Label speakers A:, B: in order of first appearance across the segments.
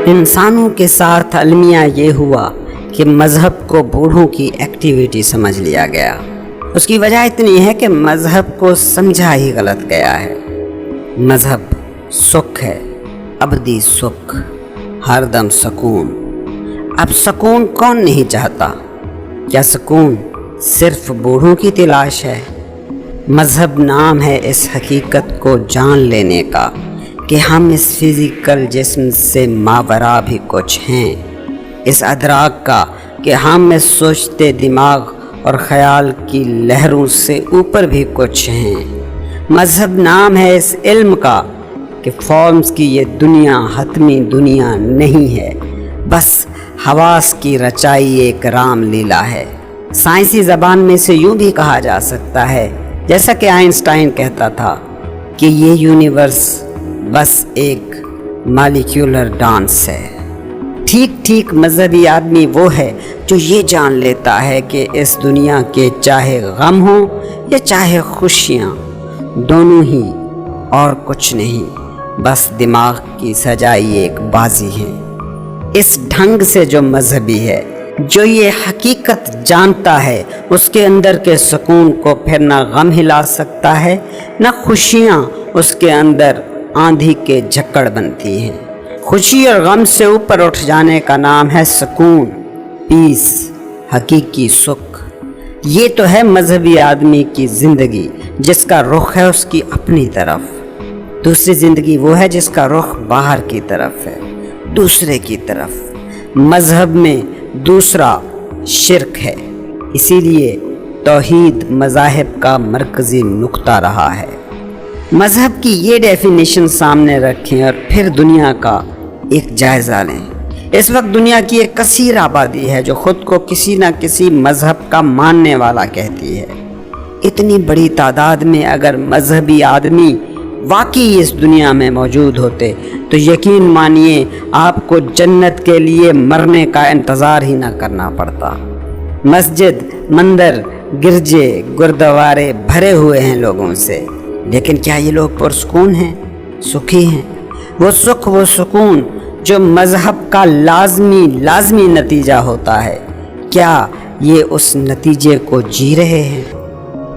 A: انسانوں کے ساتھ المیہ یہ ہوا کہ مذہب کو بوڑھوں کی ایکٹیویٹی سمجھ لیا گیا۔ اس کی وجہ اتنی ہے کہ مذہب کو سمجھا ہی غلط گیا ہے۔ مذہب سکھ ہے، ابدی سکھ، ہر دم سکون۔ اب سکون کون نہیں چاہتا؟ کیا سکون صرف بوڑھوں کی تلاش ہے؟ مذہب نام ہے اس حقیقت کو جان لینے کا کہ ہم اس فزیکل جسم سے ماورا بھی کچھ ہیں، اس ادراک کا کہ ہم اس سوچتے دماغ اور خیال کی لہروں سے اوپر بھی کچھ ہیں۔ مذہب نام ہے اس علم کا کہ فارمز کی یہ دنیا حتمی دنیا نہیں ہے، بس حواس کی رچائی ایک رام لیلا ہے۔ سائنسی زبان میں سے یوں بھی کہا جا سکتا ہے، جیسا کہ آئنسٹائن کہتا تھا کہ یہ یونیورس بس ایک مالیکیولر ڈانس ہے۔ ٹھیک مذہبی آدمی وہ ہے جو یہ جان لیتا ہے کہ اس دنیا کے چاہے غم ہوں یا چاہے خوشیاں، دونوں ہی اور کچھ نہیں، بس دماغ کی سجائی ایک بازی ہے۔ اس ڈھنگ سے جو مذہبی ہے، جو یہ حقیقت جانتا ہے، اس کے اندر کے سکون کو پھر نہ غم ہلا سکتا ہے، نہ خوشیاں اس کے اندر آندھی کے جھکڑ بنتی ہیں۔ خوشی اور غم سے اوپر اٹھ جانے کا نام ہے سکون، پیس، حقیقی سکھ۔ یہ تو ہے مذہبی آدمی کی زندگی، جس کا رخ ہے اس کی اپنی طرف۔ دوسری زندگی وہ ہے جس کا رخ باہر کی طرف ہے، دوسرے کی طرف۔ مذہب میں دوسرا شرک ہے، اسی لیے توحید مذاہب کا مرکزی نقطہ رہا ہے۔ مذہب کی یہ ڈیفینیشن سامنے رکھیں اور پھر دنیا کا ایک جائزہ لیں۔ اس وقت دنیا کی ایک کثیر آبادی ہے جو خود کو کسی نہ کسی مذہب کا ماننے والا کہتی ہے۔ اتنی بڑی تعداد میں اگر مذہبی آدمی واقعی اس دنیا میں موجود ہوتے تو یقین مانیے آپ کو جنت کے لیے مرنے کا انتظار ہی نہ کرنا پڑتا۔ مسجد، مندر، گرجے، گردوارے بھرے ہوئے ہیں لوگوں سے، لیکن کیا یہ لوگ پرسکون ہیں، سکھی ہیں؟ وہ سکھ، وہ سکون جو مذہب کا لازمی نتیجہ ہوتا ہے، کیا یہ اس نتیجے کو جی رہے ہیں؟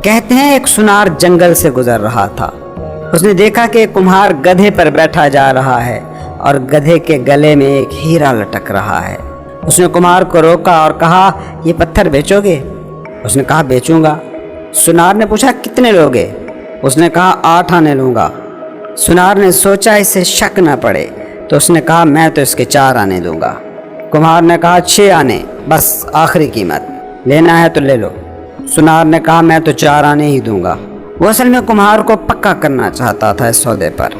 A: کہتے ہیں ایک سنار جنگل سے گزر رہا تھا۔ اس نے دیکھا کہ ایک کمہار گدھے پر بیٹھا جا رہا ہے اور گدھے کے گلے میں ایک ہیرا لٹک رہا ہے۔ اس نے کمہار کو روکا اور کہا، یہ پتھر بیچو گے؟ اس نے کہا، بیچوں گا۔ سنار نے پوچھا، کتنے لوگے؟ اس نے کہا، 8 آنے لوں گا۔ سنار نے سوچا اسے شک نہ پڑے تو اس نے کہا، میں تو اس کے 4 آنے دوں گا۔ کمہار نے کہا، 6 آنے، بس آخری قیمت، لینا ہے تو لے لو۔ سنار نے کہا، میں تو 4 آنے ہی دوں گا۔ وہ اصل میں کمہار کو پکا کرنا چاہتا تھا اس سودے پر،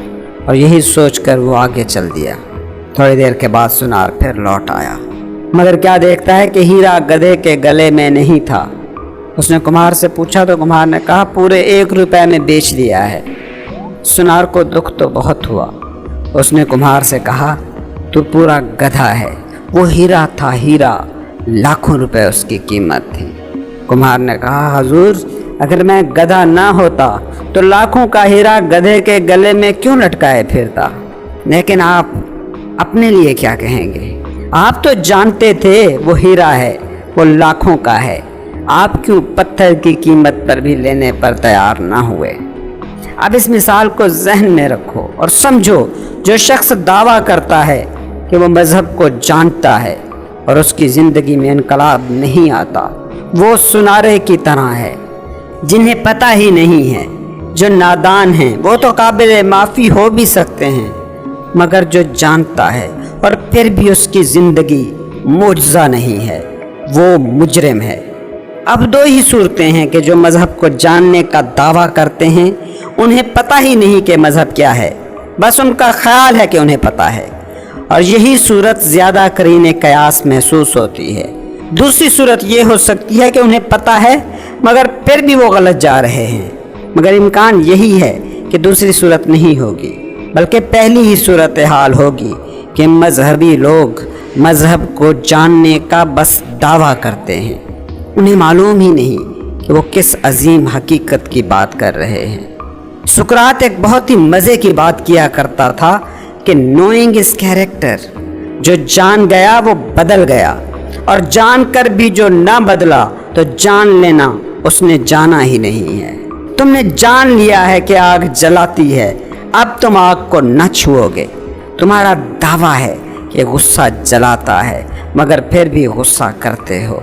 A: اور یہی سوچ کر وہ آگے چل دیا۔ تھوڑی دیر کے بعد سنار پھر لوٹ آیا، مگر کیا دیکھتا ہے کہ ہیرا گدھے کے گلے میں نہیں تھا۔ اس نے کمہار سے پوچھا تو کمہار نے کہا، پورے 1 روپے میں بیچ دیا ہے۔ سنار کو دکھ تو بہت ہوا۔ اس نے کمہار سے کہا، تو پورا گدھا ہے، وہ ہیرا تھا، ہیرا، لاکھوں روپے اس کی قیمت تھی۔ کمہار نے کہا، حضور، اگر میں گدھا نہ ہوتا تو لاکھوں کا ہیرا گدھے کے گلے میں کیوں لٹکائے پھرتا؟ لیکن آپ اپنے لیے کیا کہیں گے؟ آپ تو جانتے تھے وہ ہیرا ہے، وہ لاکھوں کا ہے، آپ کیوں پتھر کی قیمت پر بھی لینے پر تیار نہ ہوئے؟ اب اس مثال کو ذہن میں رکھو اور سمجھو، جو شخص دعویٰ کرتا ہے کہ وہ مذہب کو جانتا ہے اور اس کی زندگی میں انقلاب نہیں آتا، وہ سنارے کی طرح ہے جنہیں پتہ ہی نہیں ہے۔ جو نادان ہیں وہ تو قابل معافی ہو بھی سکتے ہیں، مگر جو جانتا ہے اور پھر بھی اس کی زندگی معجزہ نہیں ہے، وہ مجرم ہے۔ اب 2 ہی صورتیں ہیں کہ جو مذہب کو جاننے کا دعویٰ کرتے ہیں انہیں پتہ ہی نہیں کہ مذہب کیا ہے، بس ان کا خیال ہے کہ انہیں پتہ ہے، اور یہی صورت زیادہ قرین قیاس محسوس ہوتی ہے۔ دوسری صورت یہ ہو سکتی ہے کہ انہیں پتہ ہے مگر پھر بھی وہ غلط جا رہے ہیں، مگر امکان یہی ہے کہ دوسری صورت نہیں ہوگی، بلکہ پہلی ہی صورتحال ہوگی کہ مذہبی لوگ مذہب کو جاننے کا بس دعویٰ کرتے ہیں، انہیں معلوم ہی نہیں کہ وہ کس عظیم حقیقت کی بات کر رہے ہیں۔ سقراط ایک بہت ہی مزے کی بات کیا کرتا تھا کہ نوئنگ از کیریکٹر، جو جان گیا وہ بدل گیا، اور جان کر بھی جو نہ بدلا تو جان لینا اس نے جانا ہی نہیں ہے۔ تم نے جان لیا ہے کہ آگ جلاتی ہے، اب تم آگ کو نہ چھوؤ گے۔ تمہارا دعویٰ ہے کہ غصہ جلاتا ہے، مگر پھر بھی غصہ کرتے ہو،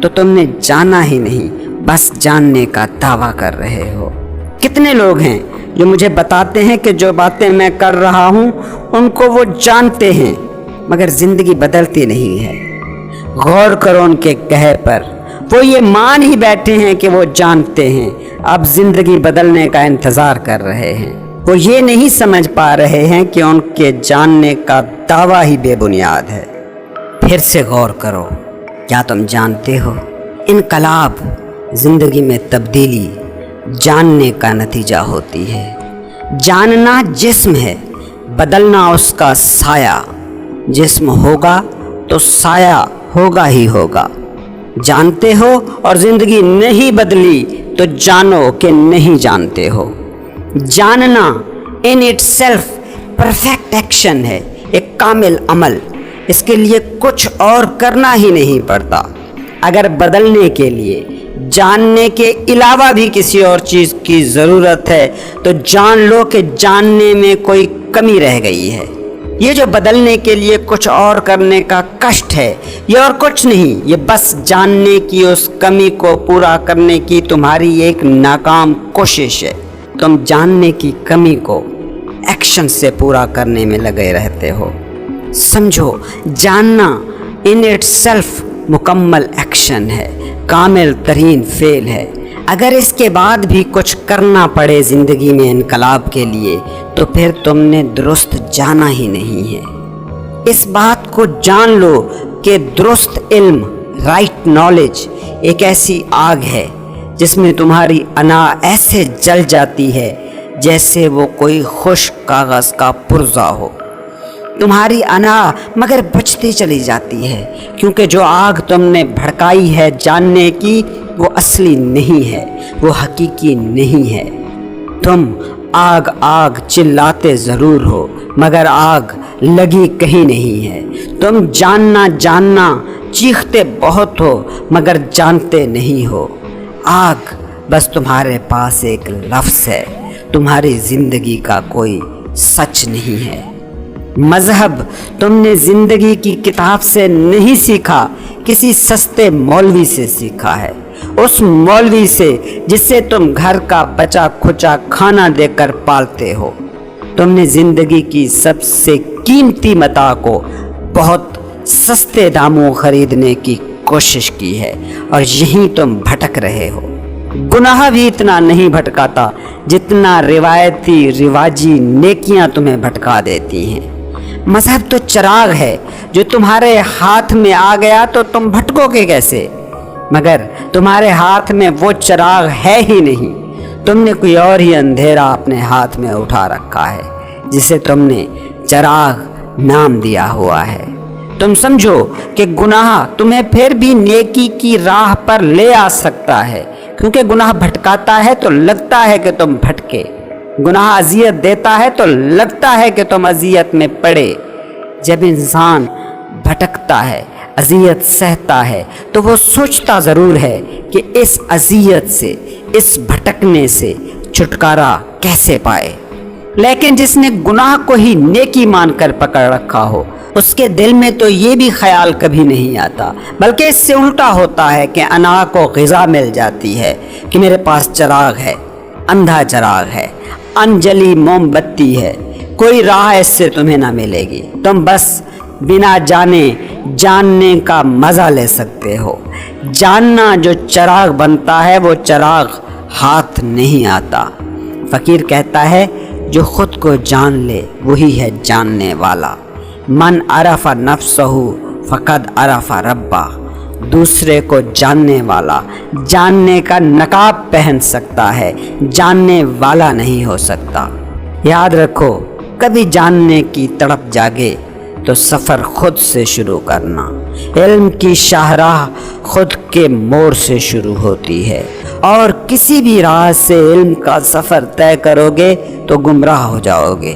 A: تو تم نے جانا ہی نہیں، بس جاننے کا دعویٰ کر رہے ہو۔ کتنے لوگ ہیں جو مجھے بتاتے ہیں کہ جو باتیں میں کر رہا ہوں ان کو وہ جانتے ہیں، مگر زندگی بدلتی نہیں ہے۔ غور کرو ان کے قہر پر، وہ یہ مان ہی بیٹھے ہیں کہ وہ جانتے ہیں، اب زندگی بدلنے کا انتظار کر رہے ہیں۔ وہ یہ نہیں سمجھ پا رہے ہیں کہ ان کے جاننے کا دعویٰ ہی بے بنیاد ہے۔ پھر سے غور کرو، کیا تم جانتے ہو؟ انقلاب، زندگی میں تبدیلی جاننے کا نتیجہ ہوتی ہے۔ جاننا جسم ہے، بدلنا اس کا سایہ۔ جسم ہوگا تو سایہ ہوگا ہی ہوگا۔ جانتے ہو اور زندگی نہیں بدلی تو جانو کہ نہیں جانتے ہو۔ جاننا in it self perfect action ہے، ایک کامل عمل۔ اس کے لیے کچھ اور کرنا ہی نہیں پڑتا۔ اگر بدلنے کے لیے جاننے کے علاوہ بھی کسی اور چیز کی ضرورت ہے تو جان لو کہ جاننے میں کوئی کمی رہ گئی ہے۔ یہ جو بدلنے کے لیے کچھ اور کرنے کا کشٹ ہے، یہ اور کچھ نہیں، یہ بس جاننے کی اس کمی کو پورا کرنے کی تمہاری ایک ناکام کوشش ہے۔ تم جاننے کی کمی کو ایکشن سے پورا کرنے میں لگے رہتے ہو۔ سمجھو، جاننا ان اٹ سیلف مکمل ایکشن ہے، کامل ترین فعل ہے۔ اگر اس کے بعد بھی کچھ کرنا پڑے زندگی میں انقلاب کے لیے تو پھر تم نے درست جانا ہی نہیں ہے۔ اس بات کو جان لو کہ درست علم، رائٹ نالج، ایک ایسی آگ ہے جس میں تمہاری انا ایسے جل جاتی ہے جیسے وہ کوئی خشک کاغذ کا پرزہ ہو۔ تمہاری انا مگر بچتی چلی جاتی ہے، کیونکہ جو آگ تم نے بھڑکائی ہے جاننے کی وہ اصلی نہیں ہے، وہ حقیقی نہیں ہے۔ تم آگ آگ چلاتے ضرور ہو، مگر آگ لگی کہیں نہیں ہے۔ تم جاننا جاننا چیختے بہت ہو، مگر جانتے نہیں ہو۔ آگ بس تمہارے پاس ایک لفظ ہے، تمہاری زندگی کا کوئی سچ نہیں ہے۔ مذہب تم نے زندگی کی کتاب سے نہیں سیکھا، کسی سستے مولوی سے سیکھا ہے، اس مولوی سے جس سے تم گھر کا بچا کھچا کھانا دے کر پالتے ہو۔ تم نے زندگی کی سب سے قیمتی متاع کو بہت سستے داموں خریدنے کی کوشش کی ہے، اور یہیں تم بھٹک رہے ہو۔ گناہ بھی اتنا نہیں بھٹکاتا جتنا روایتی رواجی نیکیاں تمہیں بھٹکا دیتی ہیں۔ مذہب تو چراغ ہے، جو تمہارے ہاتھ میں آ گیا تو تم بھٹکو گے کیسے؟ مگر تمہارے ہاتھ میں وہ چراغ ہے ہی نہیں، تم نے کوئی اور ہی اندھیرا اپنے ہاتھ میں اٹھا رکھا ہے جسے تم نے چراغ نام دیا ہوا ہے۔ تم سمجھو کہ گناہ تمہیں پھر بھی نیکی کی راہ پر لے آ سکتا ہے، کیونکہ گناہ بھٹکاتا ہے تو لگتا ہے کہ تم بھٹکے، گناہ اذیت دیتا ہے تو لگتا ہے کہ تم اذیت میں پڑے۔ جب انسان بھٹکتا ہے، اذیت سہتا ہے، تو وہ سوچتا ضرور ہے کہ اس اذیت سے، اس بھٹکنے سے چھٹکارا کیسے پائے۔ لیکن جس نے گناہ کو ہی نیکی مان کر پکڑ رکھا ہو، اس کے دل میں تو یہ بھی خیال کبھی نہیں آتا، بلکہ اس سے الٹا ہوتا ہے کہ انا کو غذا مل جاتی ہے کہ میرے پاس چراغ ہے، اندھا چراغ ہے، انجلی موم بتی ہے، کوئی راہ اس سے تمہیں نہ ملے گی، تم بس بنا جانے جاننے کا مزہ لے سکتے ہو۔ جاننا جو چراغ بنتا ہے وہ چراغ ہاتھ نہیں آتا۔ فقیر کہتا ہے جو خود کو جان لے وہی ہے جاننے والا۔ من عرف نفسہ فقد عرف ربہ۔ دوسرے کو جاننے والا جاننے کا نقاب پہن سکتا ہے، جاننے والا نہیں ہو سکتا۔ یاد رکھو، کبھی جاننے کی تڑپ جاگے تو سفر خود سے شروع کرنا۔ علم کی شاہراہ خود کے موڑ سے شروع ہوتی ہے، اور کسی بھی راہ سے علم کا سفر طے کرو گے تو گمراہ ہو جاؤ گے۔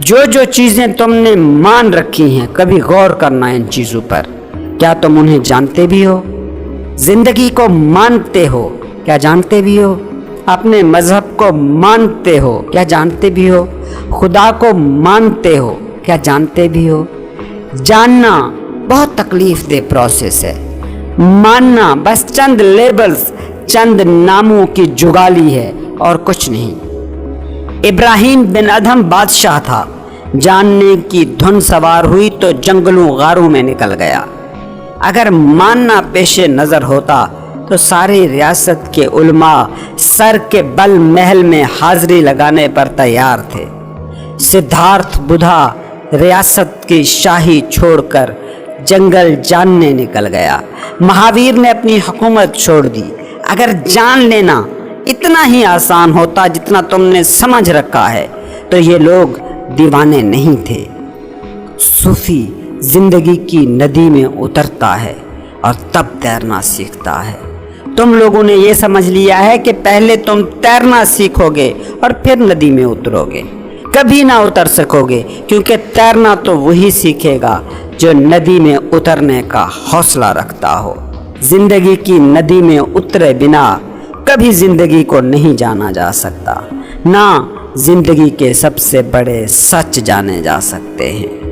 A: جو جو چیزیں تم نے مان رکھی ہیں کبھی غور کرنا ان چیزوں پر، کیا تم انہیں جانتے بھی ہو؟ زندگی کو مانتے ہو، کیا جانتے بھی ہو؟ اپنے مذہب کو مانتے ہو، کیا جانتے بھی ہو؟ خدا کو مانتے ہو، کیا جانتے بھی ہو؟ جاننا بہت تکلیف دہ پروسیس ہے، ماننا بس چند لیبلز، چند ناموں کی جگالی ہے اور کچھ نہیں۔ ابراہیم بن ادہم بادشاہ تھا، جاننے کی دھن سوار ہوئی تو جنگلوں غاروں میں نکل گیا۔ اگر ماننا پیش نظر ہوتا تو ساری ریاست کے علماء سر کے بل محل میں حاضری لگانے پر تیار تھے۔ سدھارتھ بدھا ریاست کی شاہی چھوڑ کر جنگل جاننے نکل گیا۔ مہاویر نے اپنی حکومت چھوڑ دی۔ اگر جان لینا اتنا ہی آسان ہوتا جتنا تم نے سمجھ رکھا ہے تو یہ لوگ دیوانے نہیں تھے۔ صوفی زندگی کی ندی میں اترتا ہے اور تب تیرنا سیکھتا ہے۔ تم لوگوں نے یہ سمجھ لیا ہے کہ پہلے تم تیرنا سیکھو گے اور پھر ندی میں اترو گے۔ کبھی نہ اتر سکو گے، کیونکہ تیرنا تو وہی سیکھے گا جو ندی میں اترنے کا حوصلہ رکھتا ہو۔ زندگی کی ندی میں اترے بنا کبھی زندگی کو نہیں جانا جا سکتا، نہ زندگی کے سب سے بڑے سچ جانے جا سکتے ہیں۔